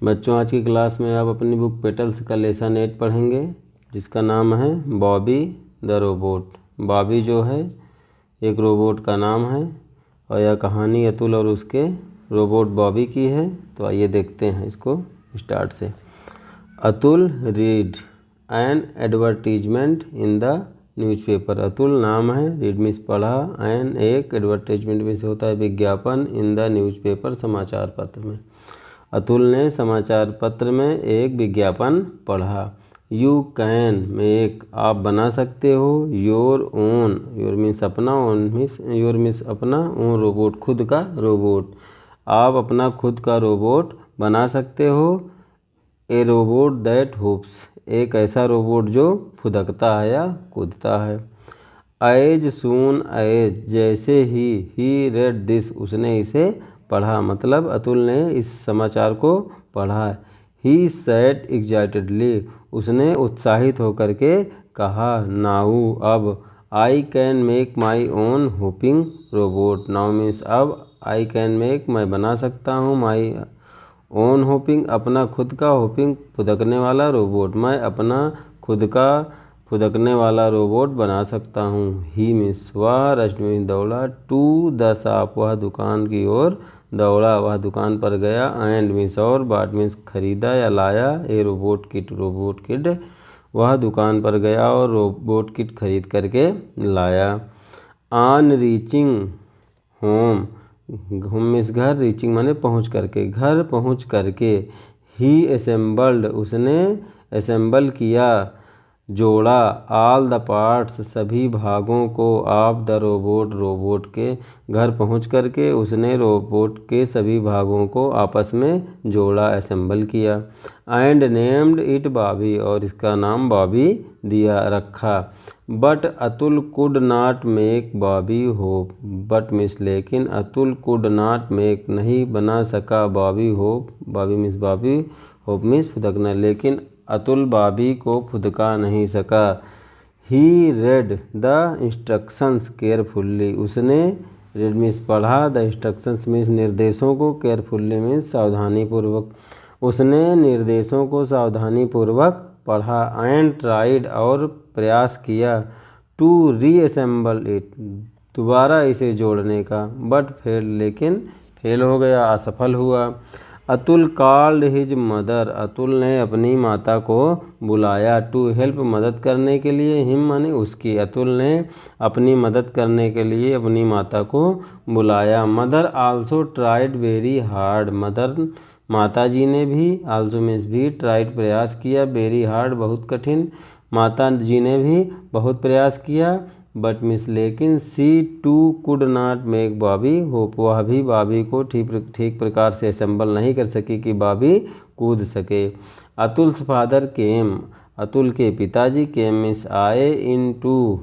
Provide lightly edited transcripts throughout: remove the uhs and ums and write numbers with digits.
बच्चों, आज की क्लास में आप अपनी बुक पेटल्स का लेसन 8 पढ़ेंगे, जिसका नाम है बॉबी द रोबोट। बॉबी जो है एक रोबोट का नाम है और यह कहानी अतुल और उसके रोबोट बॉबी की है। तो आइए देखते हैं इसको स्टार्ट से। Atul read N advertisement in the newspaper. Atul नाम है, रीड मीन्स पढ़ा, एन एक, एडवर्टीजमेंट मीन्स होता है विज्ञापन, इन द न्यूज़पेपर समाचार पत्र में। अतुल ने समाचार पत्र में एक विज्ञापन पढ़ा। यू कैन में एक, आप बना सकते हो, योर ओन, योर मीन्स अपना, ओन मीन्स योर मीन्स अपना, ओन रोबोट खुद का रोबोट, आप अपना खुद का रोबोट बना सकते हो। ए रोबोट दैट हुप्स, एक ऐसा रोबोट जो फुदकता है या कूदता है। एज सून एज, जैसे ही रेड दिस, उसने इसे पढ़ा, मतलब अतुल ने इस समाचार को पढ़ा। ही सैड एक्साइटेडली, उसने उत्साहित होकर के कहा, नाउ अब, I can make my own hopping robot. Now means अब, आई कैन मेक, मैं बना सकता हूँ, माई ओन होपिंग, अपना खुद का, होपिंग फुदकने वाला रोबोट, मैं अपना खुद का फुदकने वाला रोबोट बना सकता हूँ। ही मीन्स वह, रश्मि मीन्स दौड़ा, टू द शॉप, वह दुकान की ओर दौड़ा, वह दुकान पर गया, एंड मीन्स और, बाट मीन्स खरीदा या लाया, ए रोबोट किट, रोबोट किट, वह दुकान पर गया और रोबोट किट खरीद करके लाया। On reaching home, home means घर, रीचिंग माने पहुँच करके, घर पहुँच करके, ही असेंबल्ड, उसने असेंबल किया, जोड़ा, ऑल द पार्ट्स, सभी भागों को, ऑफ द रोबोट, रोबोट के, घर पहुंच करके उसने रोबोट के सभी भागों को आपस में जोड़ा, असेंबल किया। एंड नेम्ड इट बॉबी, और इसका नाम बॉबी दिया, रखा। But Atul could not make Bobby hop, but means लेकिन, अतुल कुड नॉट मेक, नहीं बना सका, Bobby hop, Bobby means Bobby, hop means फुदकना, लेकिन अतुल बॉबी को फुदका नहीं सका। He read the instructions carefully, उसने, रेड मीन्स पढ़ा, द इंस्ट्रक्शंस मीन्स निर्देशों को, केयरफुल्ली मीन्स सावधानीपूर्वक, उसने निर्देशों को सावधानीपूर्वक पढ़ा। एंड ट्राइड, और प्रयास किया, टू रीअसेंबल इट, दोबारा इसे जोड़ने का, बट फेल, लेकिन फेल हो गया, असफल हुआ। Atul called his mother, Atul ने अपनी माता को बुलाया, टू हेल्प, मदद करने के लिए, हिम माने उसकी, अतुल ने अपनी मदद करने के लिए अपनी माता को बुलाया। Mother also tried very hard, mother माता जी ने भी, आल्सो मीन्स भी, ट्राइड प्रयास किया, वेरी हार्ड ठीक कठिन, माता जी ने भी बहुत प्रयास किया, बट मीन्स लेकिन, she too could not make Bobby hop, वह भी बॉबी को ठीक प्रकार से असेंबल नहीं कर सकी कि बॉबी कूद सके। अतुल्स फादर केम, अतुल के पिताजी, केम मीन्स आए, इन टू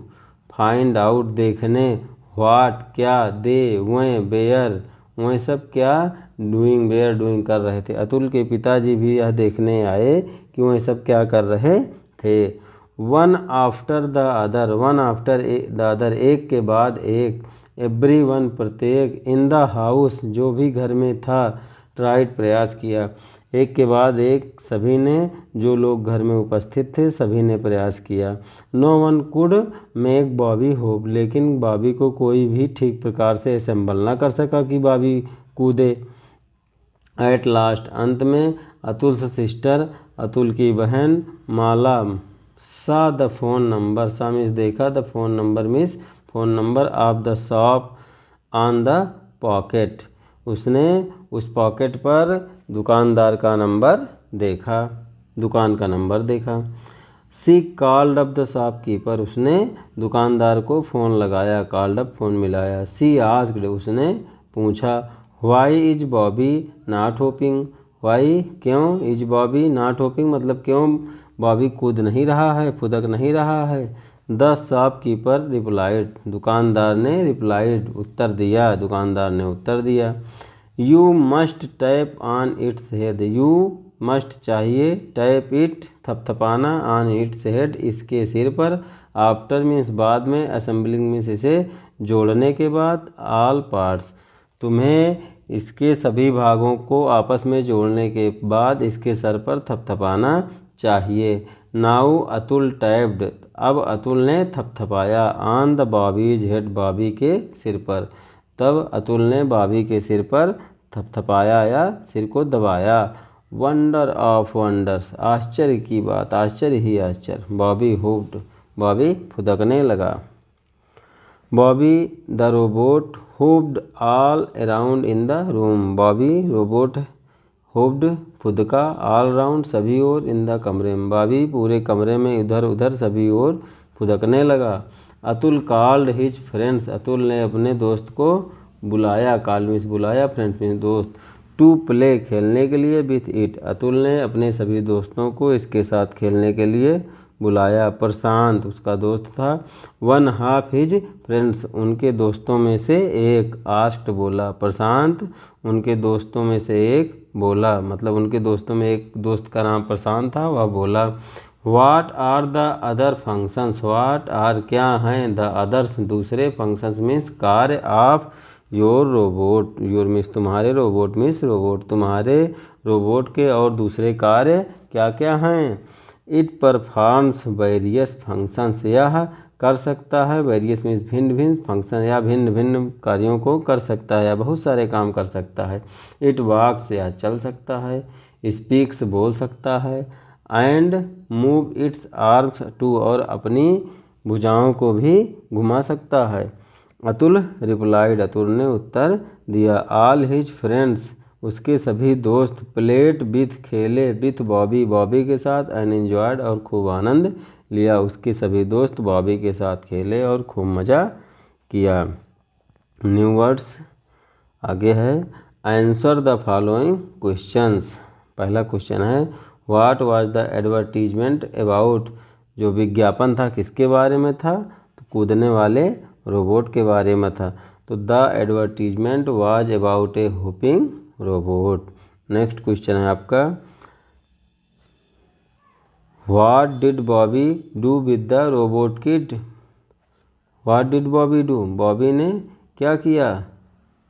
फाइंड आउट, देखने, व्हाट क्या, दे वे, बेयर वे सब क्या, डूइंग बेयर डूइंग कर रहे थे। अतुल के पिताजी भी यह देखने आए कि वे सब क्या कर रहे थे। One after the other, one after the other, एक के बाद एक, एवरी वन प्रत्येक, इन द हाउस, जो भी घर में था, ट्राइड प्रयास किया, एक के बाद एक, सभी ने, जो लोग घर में उपस्थित थे सभी ने प्रयास किया। No one could make Bobby hop, लेकिन बॉबी को कोई भी ठीक प्रकार से असेंबल ना कर सका कि बॉबी कूदे। एट लास्ट, अंत में, अतुल्स सिस्टर, अतुल की बहन, माला, सा द फोन नंबर, सा मीन्स देखा, the phone number means phone number, of the shop on the pocket, उसने उस पॉकेट पर दुकानदार का नंबर देखा, दुकान का नंबर देखा। She called up the shopkeeper, उसने दुकानदार को फ़ोन लगाया, कॉल्ड अप फ़ोन मिलाया। सी आस्क्ड, उसने पूछा, why is Bobby not hopping, why क्यों, इज बॉबी नॉट होपिंग मतलब क्यों बॉबी कूद नहीं रहा है, फुदक नहीं रहा है। द शॉपकीपर रिप्लाइड, दुकानदार ने रिप्लाइड, उत्तर दिया, दुकानदार ने उत्तर दिया। You must tap on its head, you must चाहिए, टैप इट थपथपाना, ऑन इट्स हेड इसके सिर पर, आफ्टर मीन्स बाद में, असेंबलिंग मीन्स इसे जोड़ने के बाद, ऑल पार्ट्स तुम्हें इसके सभी भागों को आपस में जोड़ने के बाद इसके सर पर थपथपाना चाहिए। नाउ अतुल टैप्ड, अब अतुल ने थपथपाया on the Bobby's head, Bobby के सिर पर। तब अतुल ने बॉबी के सिर पर थपथपाया या सिर को दबाया। वंडर ऑफ वंडर्स, आश्चर्य की बात, आश्चर्य ही आश्चर्य। बॉबी हुप्ड, बॉबी फुदकने लगा। Bobby the robot hopped all around in the room, Bobby robot hopped फुदका ऑल राउंड सभी ओर इन द कमरे में, बॉबी पूरे कमरे में इधर उधर सभी ओर फुदकने लगा। Atul called his friends, Atul ने अपने दोस्त को बुलाया, कॉल्ड मीन्स बुलाया, फ्रेंड्स मीन्स दोस्त, टू प्ले खेलने के लिए विथ इट, अतुल ने अपने सभी दोस्तों को इसके साथ खेलने के लिए बुलाया। प्रशांत उसका दोस्त था। वन हाफ हिज फ्रेंड्स, उनके दोस्तों में से एक, आस्क्ड बोला, प्रशांत उनके दोस्तों में से एक बोला, मतलब उनके दोस्तों में एक दोस्त का नाम प्रशांत था, वह बोला। What are the other functions, what are क्या हैं, द अदर्स दूसरे, फंक्शंस मीन्स कार्य, of your robot, your means तुम्हारे, रोबोट मीन्स रोबोट, तुम्हारे रोबोट के और दूसरे कार्य क्या क्या हैं। इट परफॉर्म्स वेरियस फंक्शंस, यह कर सकता है, वेरियस मीन्स भिन्न भिन्न, फंक्शन या भिन्न भिन्न कार्यों को कर सकता है या बहुत सारे काम कर सकता है। इट वॉक्स, या चल सकता है। स्पीक्स, बोल सकता है। And move its arms too, और अपनी भुजाओं को भी घुमा सकता है। अतुल रिप्लाइड, अतुल ने उत्तर दिया। ऑल हिज फ्रेंड्स, उसके सभी दोस्त, प्लेड विथ खेले, विथ बॉबी, बॉबी के साथ, एंड एंजॉयड और खूब आनंद लिया, उसके सभी दोस्त बॉबी के साथ खेले और खूब मज़ा किया। न्यू वर्ड्स आगे है। आंसर द फॉलोइंग क्वेश्चंस, पहला क्वेश्चन है what was the advertisement about, जो विज्ञापन था किसके बारे में था, तो कूदने वाले रोबोट के बारे में था। तो the advertisement was about A hopping robot. Next question है आपका what did Bobby do with the robot kit, what did Bobby do, Bobby ने क्या किया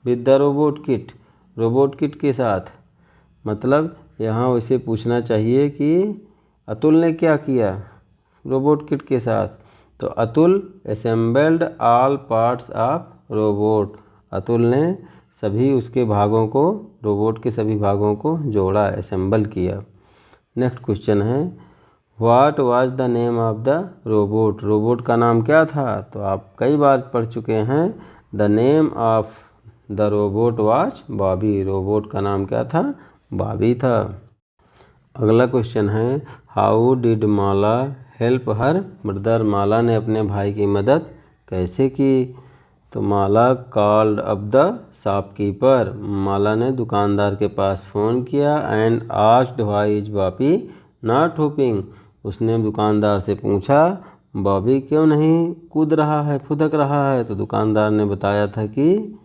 with the robot kit, robot kit के साथ, मतलब यहाँ वैसे पूछना चाहिए कि अतुल ने क्या किया रोबोट किट के साथ, तो Atul assembled all parts of robot, Atul ने सभी उसके भागों को, रोबोट के सभी भागों को जोड़ा, असेंबल किया। नेक्स्ट क्वेश्चन है what was the name of the robot, robot का नाम क्या था, तो आप कई बार पढ़ चुके हैं। The name of the robot was Bobby, robot का नाम क्या था, बॉबी था। अगला क्वेश्चन है how did Mala help her brother, Mala ने अपने भाई की मदद कैसे की, तो Mala called up the shopkeeper, Mala ने दुकानदार के पास फ़ोन किया। And asked why is Bobby not hopping, उसने दुकानदार से पूछा बॉबी क्यों नहीं कूद रहा है, फुदक रहा है, तो दुकानदार ने बताया था कि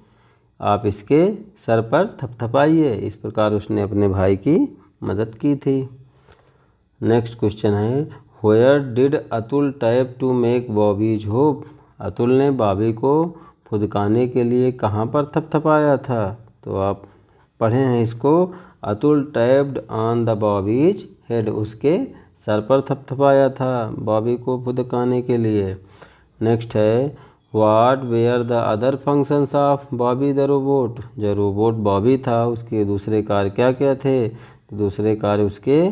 आप इसके सर पर थपथपाइए, इस प्रकार उसने अपने भाई की मदद की थी। नेक्स्ट क्वेश्चन है where did Atul tap to make Bobby's hop, Atul ने बॉबी को फुदकाने के लिए कहाँ पर थपथपाया था, तो आप पढ़े हैं इसको। Atul tapped on the Bobby's head, उसके सर पर थपथपाया था बॉबी को फुदकाने के लिए। नेक्स्ट है what were the other functions of Bobby the robot, जो रोबोट बॉबी था उसके दूसरे कार्य क्या क्या थे, तो दूसरे कार्य उसके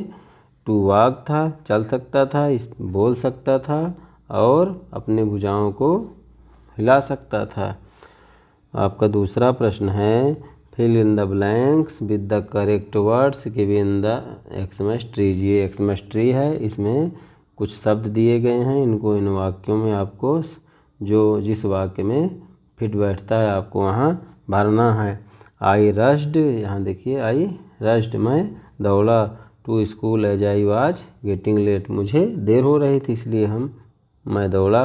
टू वॉक था, चल सकता था, बोल सकता था और अपने भुजाओं को हिला सकता था। आपका दूसरा प्रश्न है fill in the blanks with the correct words given the Xmas trees, ये एक्समस ट्री है, इसमें कुछ शब्द दिए गए हैं, इनको इन वाक्यों में आपको जो जिस वाक्य में फिट बैठता है आपको वहाँ भरना है। आई रश्ड, यहाँ देखिए आई रश्ड, मैं दौड़ा, to school as I was getting late, मुझे देर हो रही थी इसलिए मैं दौड़ा।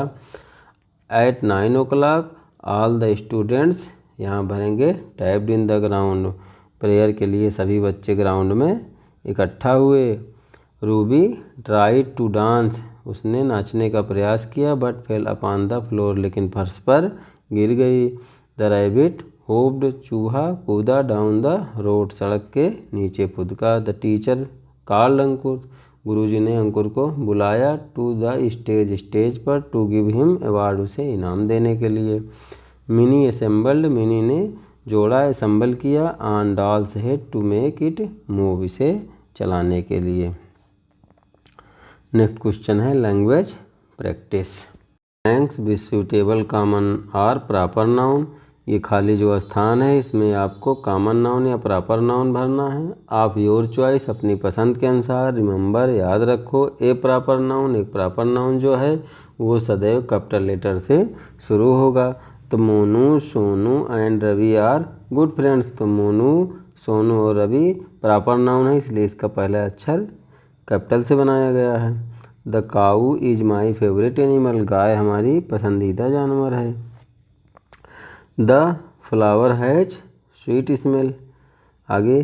Eight 9 o'clock all the students, यहाँ भरेंगे tapped in the ground, prayer के लिए सभी बच्चे ग्राउंड में इकट्ठा हुए। रूबी ट्राइड टू डांस, उसने नाचने का प्रयास किया but fail upon the floor, लेकिन फर्श पर गिर गई। द रैबिट होप्ड चूहा कूदा डाउन द रोड सड़क के नीचे कूदा। द टीचर कॉल्ड अंकुर गुरुजी ने अंकुर को बुलाया टू द स्टेज स्टेज पर टू गिव हिम अवार्ड उसे इनाम देने के लिए। मिनी असेंबल्ड मिनी ने जोड़ा असेंबल किया on doll's head to make it move इसे चलाने के लिए। नेक्स्ट क्वेश्चन है language practice. Thanks be suitable common और प्रॉपर नाउन। ये खाली जो स्थान है इसमें आपको कॉमन नाउन या प्रॉपर नाउन भरना है। आप योर चॉइस अपनी पसंद के अनुसार। रिमेंबर याद रखो ए प्रॉपर नाउन एक प्रॉपर नाउन जो है वो सदैव कैपिटल लेटर से शुरू होगा। तो Monu Sonu and Ravi are good friends. तो मोनू सोनू और रवि प्रॉपर नाउन है इसलिए इसका पहला अक्षर कैपिटल से बनाया गया है। The cow is my favourite animal. गाय हमारी पसंदीदा जानवर है। The flower has sweet smell. आगे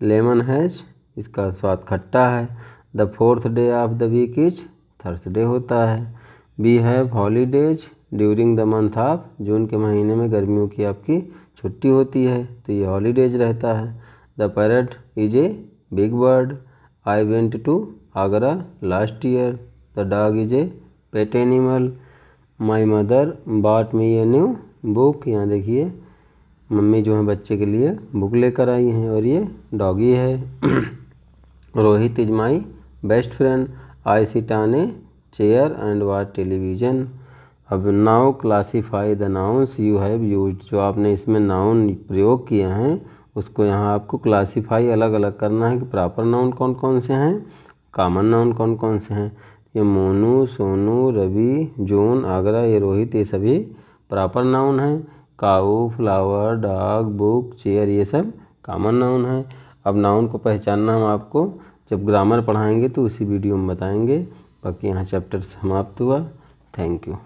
लेमन हैज इसका स्वाद खट्टा है। The fourth day of the week is Thursday होता है। We have holidays during the month of June के महीने में गर्मियों की आपकी छुट्टी होती है तो ये हॉलीडेज रहता है। The parrot is a big bird. I went to Agra last year. The dog is a pet animal. My mother bought me a new book. यहाँ देखिए मम्मी जो है बच्चे के लिए बुक लेकर आई हैं और ये डॉगी है। Rohit is my best friend. I sit on a chair and watch television. अब now classify the nouns you have used. जो आपने इसमें नाउन प्रयोग किए हैं उसको यहाँ आपको क्लासीफाई अलग अलग करना है कि प्रॉपर नाउन कौन कौन से हैं, कॉमन नाउन कौन कौन से हैं। ये मोनू सोनू रवि जून आगरा ये रोहित ये सभी प्रॉपर नाउन है। काऊ फ्लावर डॉग बुक चेयर ये सब कॉमन नाउन है। अब नाउन को पहचानना हम आपको जब ग्रामर पढ़ाएंगे तो उसी वीडियो में बताएंगे। बाकी यहाँ चैप्टर समाप्त हुआ। Thank you.